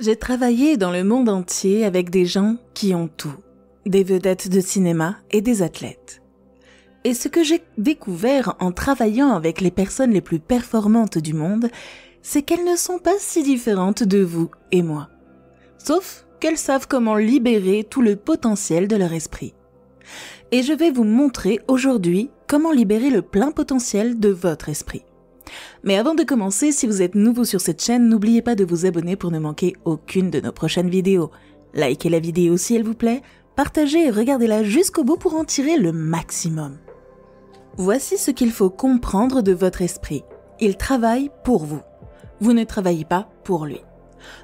J'ai travaillé dans le monde entier avec des gens qui ont tout, des vedettes de cinéma et des athlètes. Et ce que j'ai découvert en travaillant avec les personnes les plus performantes du monde, c'est qu'elles ne sont pas si différentes de vous et moi. Sauf qu'elles savent comment libérer tout le potentiel de leur esprit. Et je vais vous montrer aujourd'hui comment libérer le plein potentiel de votre esprit. Mais avant de commencer, si vous êtes nouveau sur cette chaîne, n'oubliez pas de vous abonner pour ne manquer aucune de nos prochaines vidéos. Likez la vidéo si elle vous plaît, partagez et regardez-la jusqu'au bout pour en tirer le maximum. Voici ce qu'il faut comprendre de votre esprit. Il travaille pour vous. Vous ne travaillez pas pour lui.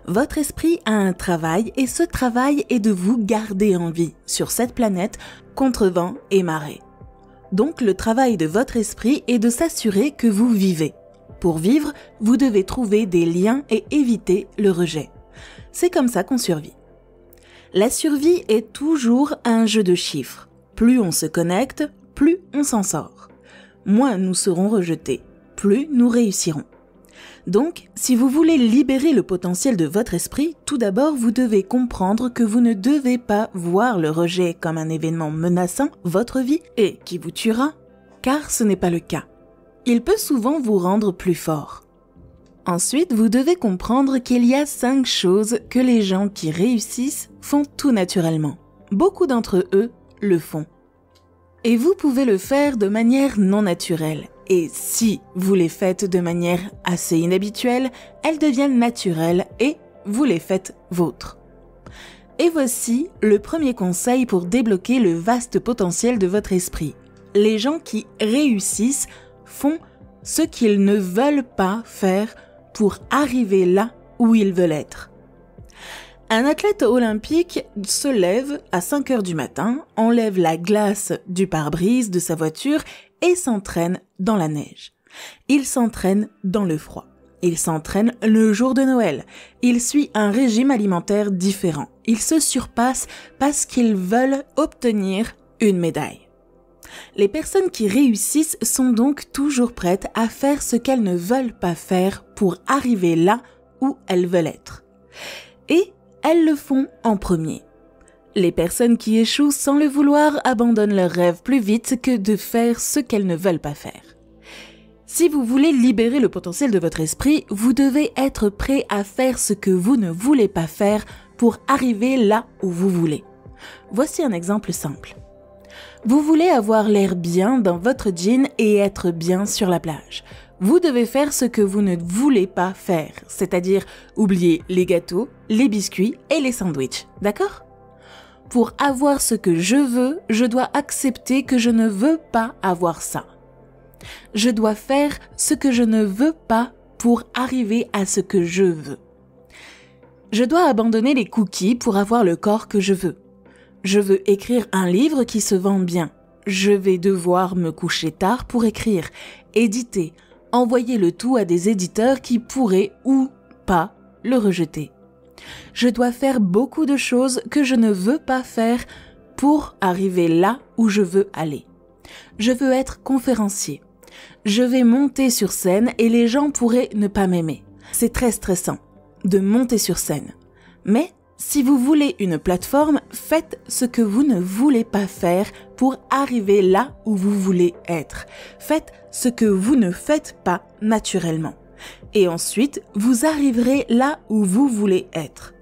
Votre esprit a un travail et ce travail est de vous garder en vie sur cette planète contre vent et marée. Donc le travail de votre esprit est de s'assurer que vous vivez. Pour vivre, vous devez trouver des liens et éviter le rejet. C'est comme ça qu'on survit. La survie est toujours un jeu de chiffres. Plus on se connecte, plus on s'en sort. Moins nous serons rejetés, plus nous réussirons. Donc, si vous voulez libérer le potentiel de votre esprit, tout d'abord, vous devez comprendre que vous ne devez pas voir le rejet comme un événement menaçant votre vie et qui vous tuera, car ce n'est pas le cas. Il peut souvent vous rendre plus fort. Ensuite, vous devez comprendre qu'il y a 5 choses que les gens qui réussissent font tout naturellement. Beaucoup d'entre eux le font. Et vous pouvez le faire de manière non naturelle. Et si vous les faites de manière assez inhabituelle, elles deviennent naturelles et vous les faites vôtres. Et voici le premier conseil pour débloquer le vaste potentiel de votre esprit. Les gens qui réussissent font ce qu'ils ne veulent pas faire pour arriver là où ils veulent être. Un athlète olympique se lève à 5 heures du matin, enlève la glace du pare-brise de sa voiture et s'entraîne dans la neige. Il s'entraîne dans le froid. Il s'entraîne le jour de Noël. Il suit un régime alimentaire différent. Il se surpasse parce qu'ils veulent obtenir une médaille. Les personnes qui réussissent sont donc toujours prêtes à faire ce qu'elles ne veulent pas faire pour arriver là où elles veulent être. Et elles le font en premier. Les personnes qui échouent sans le vouloir abandonnent leurs rêves plus vite que de faire ce qu'elles ne veulent pas faire. Si vous voulez libérer le potentiel de votre esprit, vous devez être prêt à faire ce que vous ne voulez pas faire pour arriver là où vous voulez. Voici un exemple simple. Vous voulez avoir l'air bien dans votre jean et être bien sur la plage. Vous devez faire ce que vous ne voulez pas faire, c'est-à-dire oublier les gâteaux, les biscuits et les sandwichs, d'accord ? Pour avoir ce que je veux, je dois accepter que je ne veux pas avoir ça. Je dois faire ce que je ne veux pas pour arriver à ce que je veux. Je dois abandonner les cookies pour avoir le corps que je veux. Je veux écrire un livre qui se vend bien. Je vais devoir me coucher tard pour écrire, éditer, envoyer le tout à des éditeurs qui pourraient ou pas le rejeter. Je dois faire beaucoup de choses que je ne veux pas faire pour arriver là où je veux aller. Je veux être conférencier. Je vais monter sur scène et les gens pourraient ne pas m'aimer. C'est très stressant de monter sur scène. Mais si vous voulez une plateforme, faites ce que vous ne voulez pas faire pour arriver là où vous voulez être. Faites ce que vous ne faites pas naturellement. Et ensuite, vous arriverez là où vous voulez être.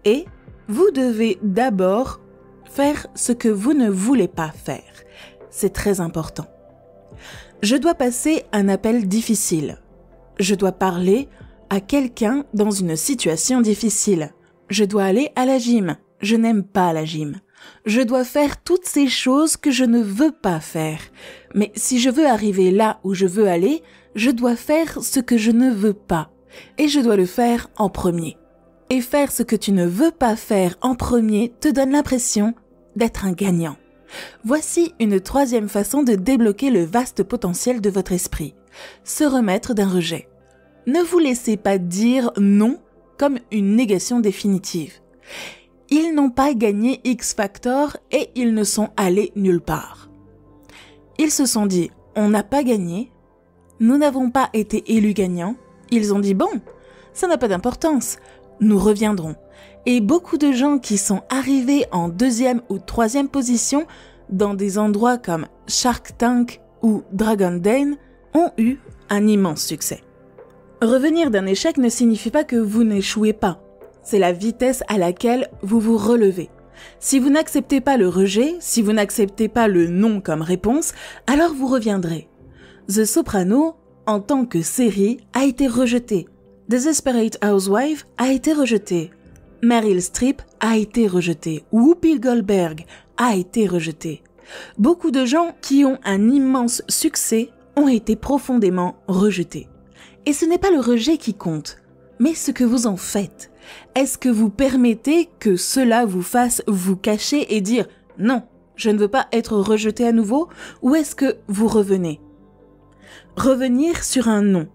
Et vous devez d'abord faire ce que vous ne voulez pas faire. C'est très important. Je dois passer un appel difficile. Je dois parler à quelqu'un dans une situation difficile. Je dois aller à la gym. Je n'aime pas la gym. Je dois faire toutes ces choses que je ne veux pas faire. Mais si je veux arriver là où je veux aller, je dois faire ce que je ne veux pas. Et je dois le faire en premier. Et faire ce que tu ne veux pas faire en premier te donne l'impression d'être un gagnant. Voici une 3e façon de débloquer le vaste potentiel de votre esprit. Se remettre d'un rejet. Ne vous laissez pas dire non comme une négation définitive. Ils n'ont pas gagné X Factor et ils ne sont allés nulle part. Ils se sont dit, on n'a pas gagné, nous n'avons pas été élus gagnants. Ils ont dit, bon, ça n'a pas d'importance, nous reviendrons. Et beaucoup de gens qui sont arrivés en 2e ou 3e position dans des endroits comme Shark Tank ou Dragon Den ont eu un immense succès. Revenir d'un échec ne signifie pas que vous n'échouez pas. C'est la vitesse à laquelle vous vous relevez. Si vous n'acceptez pas le rejet, si vous n'acceptez pas le non comme réponse, alors vous reviendrez. The Sopranos, en tant que série, a été rejeté. Desperate Housewives a été rejeté. Meryl Streep a été rejeté. Whoopi Goldberg a été rejeté. Beaucoup de gens qui ont un immense succès ont été profondément rejetés. Et ce n'est pas le rejet qui compte, mais ce que vous en faites. Est-ce que vous permettez que cela vous fasse vous cacher et dire « Non, je ne veux pas être rejeté à nouveau » ou est-ce que vous revenez? Revenir sur un non.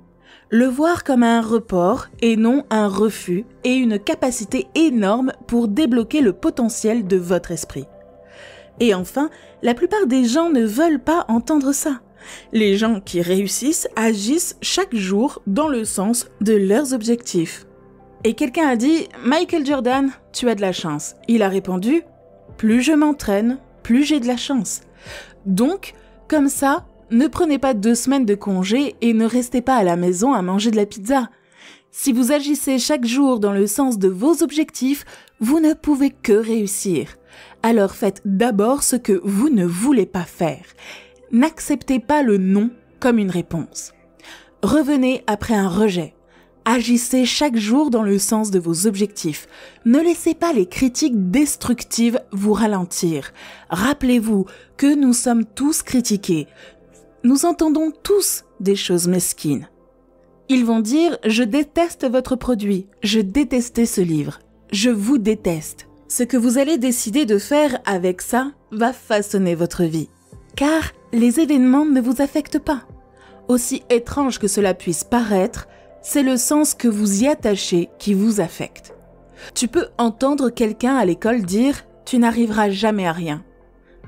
Le voir comme un report et non un refus et une capacité énorme pour débloquer le potentiel de votre esprit. Et enfin, la plupart des gens ne veulent pas entendre ça. Les gens qui réussissent agissent chaque jour dans le sens de leurs objectifs. Et quelqu'un a dit « Michael Jordan, tu as de la chance ». Il a répondu « Plus je m'entraîne, plus j'ai de la chance ». Donc, comme ça, ne prenez pas 2 semaines de congé et ne restez pas à la maison à manger de la pizza. Si vous agissez chaque jour dans le sens de vos objectifs, vous ne pouvez que réussir. Alors faites d'abord ce que vous ne voulez pas faire. N'acceptez pas le non comme une réponse. Revenez après un rejet. Agissez chaque jour dans le sens de vos objectifs. Ne laissez pas les critiques destructives vous ralentir. Rappelez-vous que nous sommes tous critiqués. Nous entendons tous des choses mesquines. Ils vont dire « Je déteste votre produit, je détestais ce livre, je vous déteste ». Ce que vous allez décider de faire avec ça va façonner votre vie. Car les événements ne vous affectent pas. Aussi étrange que cela puisse paraître, c'est le sens que vous y attachez qui vous affecte. Tu peux entendre quelqu'un à l'école dire « Tu n'arriveras jamais à rien ».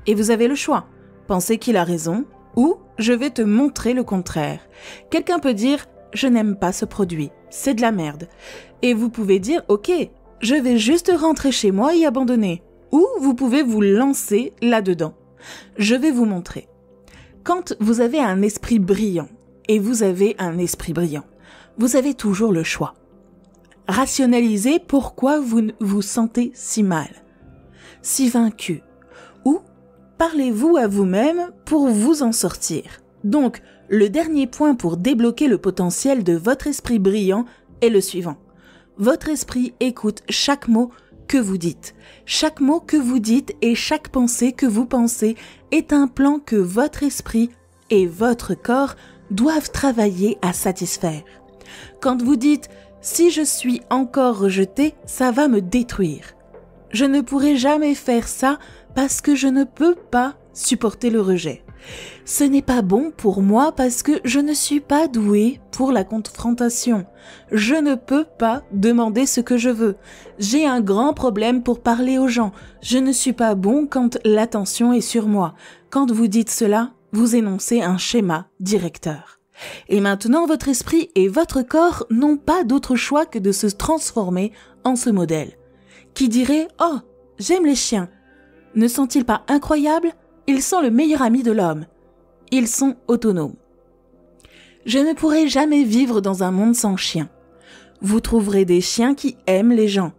Et vous avez le choix. Penser qu'il a raison ou « Je vais te montrer le contraire ». Quelqu'un peut dire « Je n'aime pas ce produit, c'est de la merde ». Et vous pouvez dire « Ok, je vais juste rentrer chez moi et abandonner ». Ou vous pouvez vous lancer là-dedans. Je vais vous montrer. Quand vous avez un esprit brillant, et vous avez un esprit brillant, vous avez toujours le choix. Rationalisez pourquoi vous vous sentez si mal, si vaincu, ou parlez-vous à vous-même pour vous en sortir. Donc, le dernier point pour débloquer le potentiel de votre esprit brillant est le suivant. Votre esprit écoute chaque mot que vous dites. Chaque mot que vous dites et chaque pensée que vous pensez est un plan que votre esprit et votre corps doivent travailler à satisfaire. Quand vous dites « si je suis encore rejeté, ça va me détruire », je ne pourrai jamais faire ça parce que je ne peux pas supporter le rejet. Ce n'est pas bon pour moi parce que je ne suis pas doué pour la confrontation. Je ne peux pas demander ce que je veux. J'ai un grand problème pour parler aux gens. Je ne suis pas bon quand l'attention est sur moi. Quand vous dites cela, vous énoncez un schéma directeur. Et maintenant, votre esprit et votre corps n'ont pas d'autre choix que de se transformer en ce modèle. Qui dirait « Oh, j'aime les chiens ». Ne sont-ils pas incroyables ? Ils sont le meilleur ami de l'homme. Ils sont autonomes. Je ne pourrai jamais vivre dans un monde sans chiens. Vous trouverez des chiens qui aiment les gens.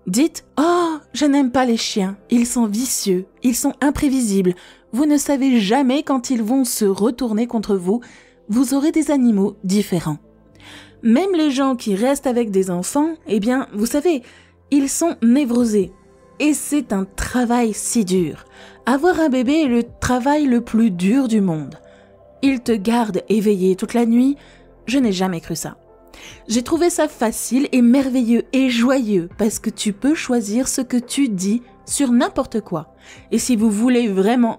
Dites « Oh, je n'aime pas les chiens. Ils sont vicieux. Ils sont imprévisibles. Vous ne savez jamais quand ils vont se retourner contre vous. Vous aurez des animaux différents. » Même les gens qui restent avec des enfants, eh bien, vous savez, ils sont névrosés. Et c'est un travail si dur. Avoir un bébé est le travail le plus dur du monde. Il te garde éveillé toute la nuit. Je n'ai jamais cru ça. J'ai trouvé ça facile et merveilleux et joyeux parce que tu peux choisir ce que tu dis sur n'importe quoi. Et si vous voulez vraiment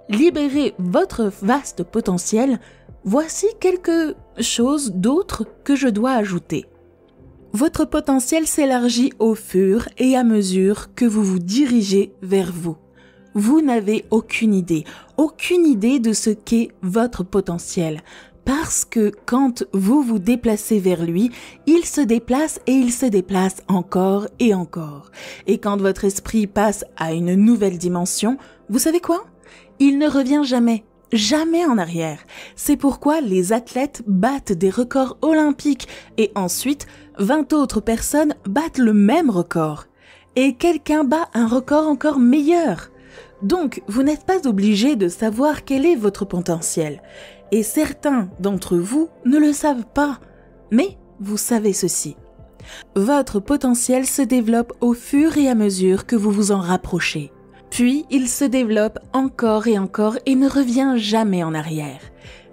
libérer votre vaste potentiel, voici quelque chose d'autre que je dois ajouter. Votre potentiel s'élargit au fur et à mesure que vous vous dirigez vers vous. Vous n'avez aucune idée de ce qu'est votre potentiel. Parce que quand vous vous déplacez vers lui, il se déplace et il se déplace encore et encore. Et quand votre esprit passe à une nouvelle dimension, vous savez quoi? Il ne revient jamais. Jamais en arrière. C'est pourquoi les athlètes battent des records olympiques et ensuite 20 autres personnes battent le même record. Et quelqu'un bat un record encore meilleur. Donc, vous n'êtes pas obligé de savoir quel est votre potentiel. Et certains d'entre vous ne le savent pas. Mais vous savez ceci. Votre potentiel se développe au fur et à mesure que vous vous en rapprochez. Puis, il se développe encore et ne revient jamais en arrière.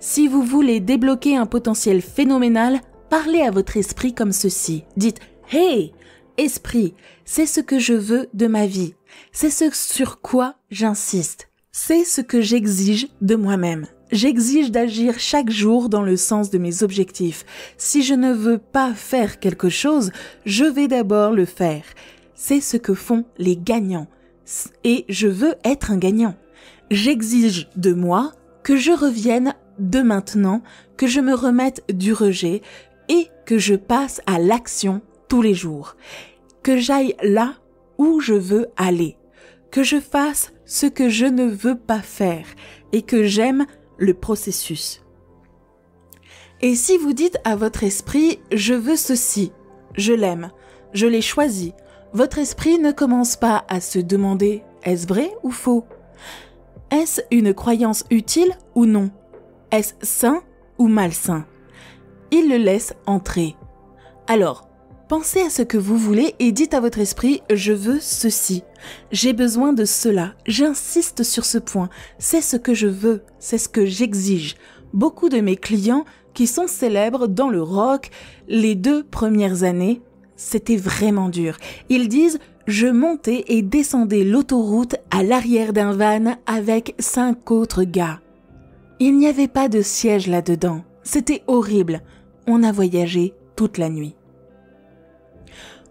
Si vous voulez débloquer un potentiel phénoménal, parlez à votre esprit comme ceci. Dites « Hey, esprit, c'est ce que je veux de ma vie. C'est ce sur quoi j'insiste. C'est ce que j'exige de moi-même. J'exige d'agir chaque jour dans le sens de mes objectifs. Si je ne veux pas faire quelque chose, je vais d'abord le faire. C'est ce que font les gagnants. Et je veux être un gagnant. J'exige de moi que je revienne de maintenant, que je me remette du rejet et que je passe à l'action tous les jours. Que j'aille là où je veux aller. Que je fasse ce que je ne veux pas faire et que j'aime le processus. Et si vous dites à votre esprit « je veux ceci », je l'aime, je l'ai choisi, votre esprit ne commence pas à se demander « est-ce vrai ou faux ?» Est-ce une croyance utile ou non? Est-ce sain ou malsain? Il le laisse entrer. Alors, pensez à ce que vous voulez et dites à votre esprit « je veux ceci, j'ai besoin de cela, j'insiste sur ce point, c'est ce que je veux, c'est ce que j'exige ». Beaucoup de mes clients qui sont célèbres dans le rock, les 2 premières années, c'était vraiment dur. Ils disent « je montais et descendais l'autoroute à l'arrière d'un van avec 5 autres gars ». Il n'y avait pas de siège là-dedans. C'était horrible. On a voyagé toute la nuit.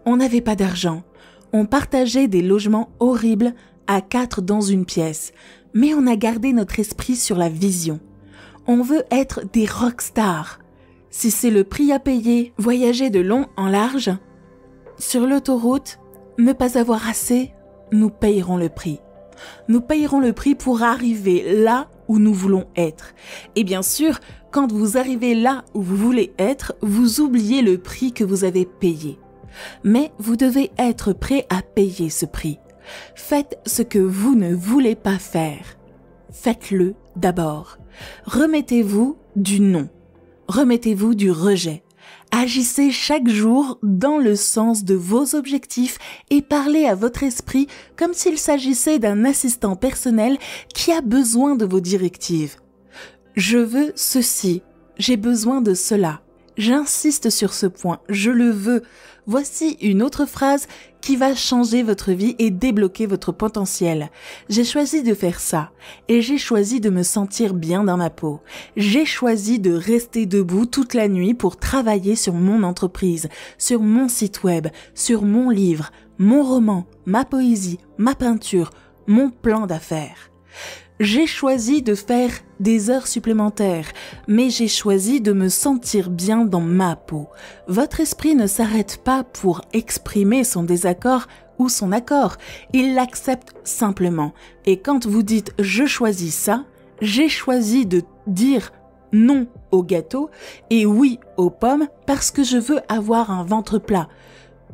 On n'avait pas d'argent. On partageait des logements horribles à 4 dans une pièce. Mais on a gardé notre esprit sur la vision. On veut être des rockstars. Si c'est le prix à payer, voyager de long en large, sur l'autoroute, ne pas avoir assez, nous payerons le prix. Nous payerons le prix pour arriver là où nous voulons être. Et bien sûr, quand vous arrivez là où vous voulez être, vous oubliez le prix que vous avez payé. Mais vous devez être prêt à payer ce prix. Faites ce que vous ne voulez pas faire. Faites-le d'abord. Remettez-vous du non. Remettez-vous du rejet. Agissez chaque jour dans le sens de vos objectifs et parlez à votre esprit comme s'il s'agissait d'un assistant personnel qui a besoin de vos directives. Je veux ceci, j'ai besoin de cela. J'insiste sur ce point, je le veux. Voici une autre phrase qui va changer votre vie et débloquer votre potentiel. J'ai choisi de faire ça et j'ai choisi de me sentir bien dans ma peau. J'ai choisi de rester debout toute la nuit pour travailler sur mon entreprise, sur mon site web, sur mon livre, mon roman, ma poésie, ma peinture, mon plan d'affaires. J'ai choisi de faire des heures supplémentaires, mais j'ai choisi de me sentir bien dans ma peau. Votre esprit ne s'arrête pas pour exprimer son désaccord ou son accord, il l'accepte simplement. Et quand vous dites « je choisis ça », j'ai choisi de dire non au gâteau et oui aux pommes parce que je veux avoir un ventre plat.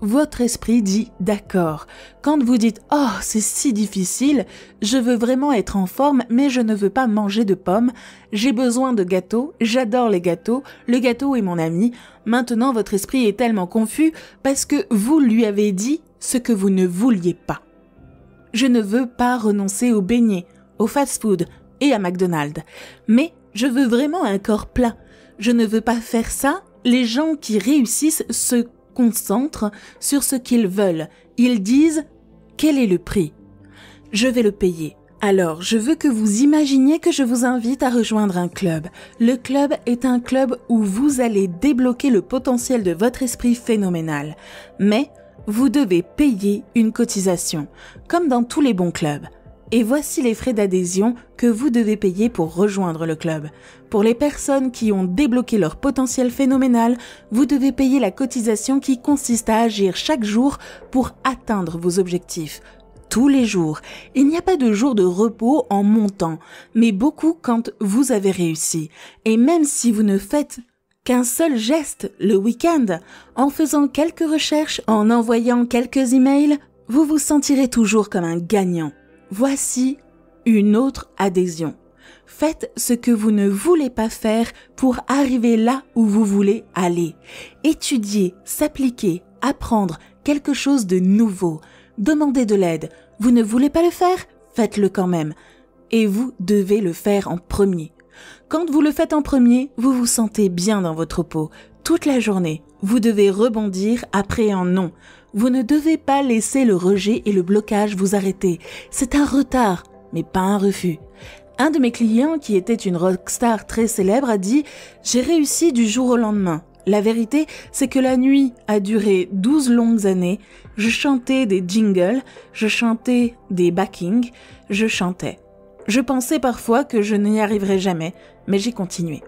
Votre esprit dit « d'accord ». Quand vous dites « oh, c'est si difficile, je veux vraiment être en forme, mais je ne veux pas manger de pommes, j'ai besoin de gâteaux, j'adore les gâteaux, le gâteau est mon ami », maintenant votre esprit est tellement confus parce que vous lui avez dit ce que vous ne vouliez pas. Je ne veux pas renoncer aux beignets, au fast-food et à McDonald's, mais je veux vraiment un corps plat. Je ne veux pas faire ça. Les gens qui réussissent se concentrent sur ce qu'ils veulent. Ils disent « quel est le prix ?» Je vais le payer. Alors, je veux que vous imaginiez que je vous invite à rejoindre un club. Le club est un club où vous allez débloquer le potentiel de votre esprit phénoménal. Mais vous devez payer une cotisation, comme dans tous les bons clubs. Et voici les frais d'adhésion que vous devez payer pour rejoindre le club. Pour les personnes qui ont débloqué leur potentiel phénoménal, vous devez payer la cotisation qui consiste à agir chaque jour pour atteindre vos objectifs. Tous les jours. Il n'y a pas de jour de repos en montant, mais beaucoup quand vous avez réussi. Et même si vous ne faites qu'un seul geste le week-end, en faisant quelques recherches, en envoyant quelques emails, vous vous sentirez toujours comme un gagnant. Voici une autre adhésion. Faites ce que vous ne voulez pas faire pour arriver là où vous voulez aller. Étudier, s'appliquer, apprendre quelque chose de nouveau. Demandez de l'aide. Vous ne voulez pas le faire? Faites-le quand même. Et vous devez le faire en premier. Quand vous le faites en premier, vous vous sentez bien dans votre peau. Toute la journée, vous devez rebondir après un non. Vous ne devez pas laisser le rejet et le blocage vous arrêter. C'est un retard, mais pas un refus. Un de mes clients, qui était une rockstar très célèbre, a dit « J'ai réussi du jour au lendemain. La vérité, c'est que la nuit a duré 12 longues années. Je chantais des jingles, je chantais des backings, je chantais. Je pensais parfois que je n'y arriverais jamais, mais j'ai continué.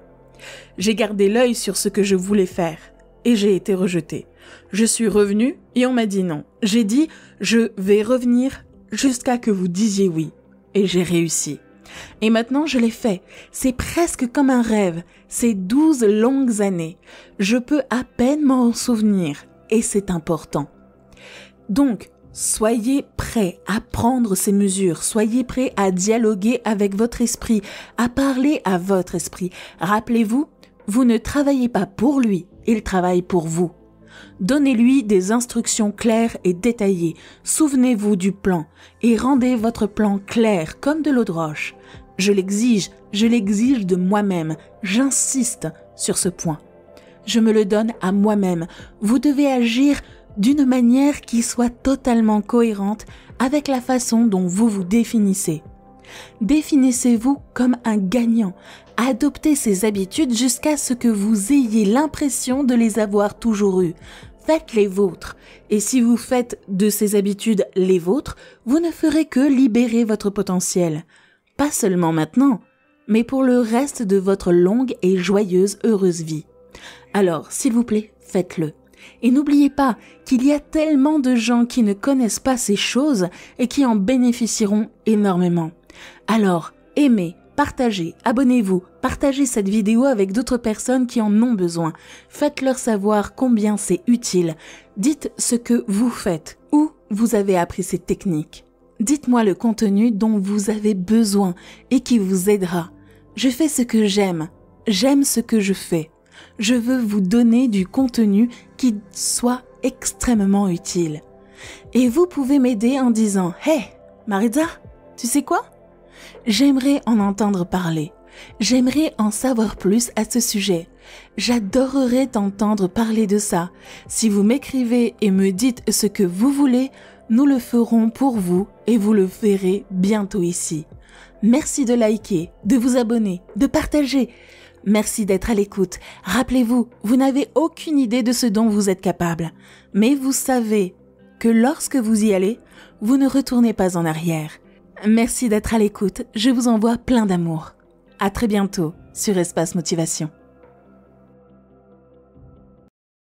J'ai gardé l'œil sur ce que je voulais faire et j'ai été rejetée. Je suis revenue et on m'a dit non. J'ai dit « Je vais revenir jusqu'à que vous disiez oui » et j'ai réussi. Et maintenant, je l'ai fait. C'est presque comme un rêve. C'est 12 longues années. Je peux à peine m'en souvenir. Et c'est important. Donc, soyez prêts à prendre ces mesures. Soyez prêts à dialoguer avec votre esprit, à parler à votre esprit. Rappelez-vous, vous ne travaillez pas pour lui. Il travaille pour vous. Donnez-lui des instructions claires et détaillées. Souvenez-vous du plan et rendez votre plan clair comme de l'eau de roche. Je l'exige de moi-même. J'insiste sur ce point. Je me le donne à moi-même. Vous devez agir d'une manière qui soit totalement cohérente avec la façon dont vous vous définissez. Définissez-vous comme un gagnant. Adoptez ces habitudes jusqu'à ce que vous ayez l'impression de les avoir toujours eues. Faites les vôtres. Et si vous faites de ces habitudes les vôtres, vous ne ferez que libérer votre potentiel. Pas seulement maintenant, mais pour le reste de votre longue et joyeuse heureuse vie. Alors, s'il vous plaît, faites-le. Et n'oubliez pas qu'il y a tellement de gens qui ne connaissent pas ces choses et qui en bénéficieront énormément. Alors, aimez, partagez, abonnez-vous, partagez cette vidéo avec d'autres personnes qui en ont besoin. Faites-leur savoir combien c'est utile. Dites ce que vous faites, où vous avez appris ces techniques. Dites-moi le contenu dont vous avez besoin et qui vous aidera. Je fais ce que j'aime ce que je fais. Je veux vous donner du contenu qui soit extrêmement utile. Et vous pouvez m'aider en disant « Hey, Maritza, tu sais quoi ? J'aimerais en entendre parler. J'aimerais en savoir plus à ce sujet. J'adorerais t'entendre parler de ça. Si vous m'écrivez et me dites ce que vous voulez, nous le ferons pour vous et vous le verrez bientôt ici. Merci de liker, de vous abonner, de partager. Merci d'être à l'écoute. Rappelez-vous, vous n'avez aucune idée de ce dont vous êtes capable. Mais vous savez que lorsque vous y allez, vous ne retournez pas en arrière. Merci d'être à l'écoute. Je vous envoie plein d'amour. À très bientôt sur Espace Motivation.